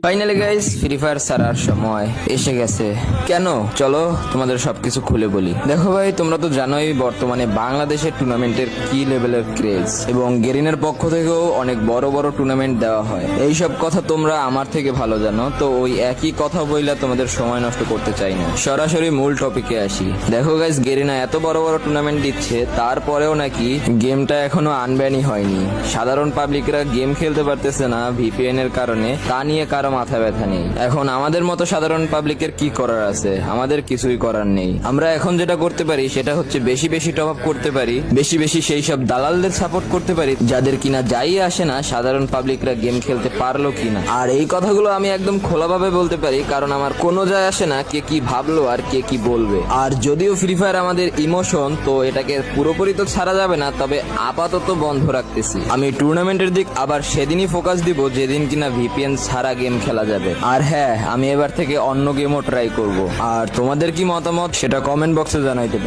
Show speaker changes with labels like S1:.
S1: Finally guys free fire ছাড়ার সময় এসে গেছে। কেন চলো তোমাদের সবকিছু খুলে বলি। দেখো ভাই, তোমরা তো জানোই বর্তমানে বাংলাদেশের টুর্নামেন্টের কি লেভেলের ক্রেজ, এবং গেরিনের পক্ষ থেকেও অনেক বড় বড় টুর্নামেন্ট দেওয়া হয়। এই সব কথা তোমরা আমার থেকে ভালো জানো, তো ওই একই কথা বইলা তোমাদের সময় নষ্ট করতে চাই না। সরাসরি মূল টপিকে আসি। দেখো গাইস, গেরিনা এত বড় বড় টুর্নামেন্ট দিচ্ছে, তারপরেও নাকি গেমটা এখনো আনব্যানই হয়নি। সাধারণ পাবলিকরা গেম খেলতে পারতেছে না ভিপিএন এর কারণে, তা নিয়ে কারো মাথা ব্যথা নেই। এখন আমাদের মতো সাধারণ পাবলিকের কি করার আছে? আমাদের কিছুই করার নেই। আমরা এখন যেটা করতে পারি সেটা হচ্ছে বেশি বেশি টপ আপ করতে পারি, বেশি বেশি সেই সব দালালদের সাপোর্ট করতে পারি যাদের কিনা যাই আসে না সাধারণ পাবলিকরা গেম খেলতে পারলো কিনা। আর এই কথাগুলো আমি একদম খোলাভাবে বলতে পারি, কারণ আমার কোনো যায় আসে না কে কি ভাবলো আর কে কি বলবে। আর যদিও ফ্রি ফায়ার আমাদের ইমোশন, তো এটাকে পুরোপুরি তো ছাড়া যাবে না, তবে আপাতত বন্ধ রাখতেছি। আমি টুর্নামেন্টের দিক আবার সেদিনই ফোকাস দিব যেদিন কিনা ভিপিএন ছাড়া গেম খেলা যাবে। আর হ্যাঁ, আমি এবার থেকে অন্য গেমও ট্রাই করব। আর তোমাদের কি মতামত সেটা কমেন্ট বক্সে জানাইতে পারো।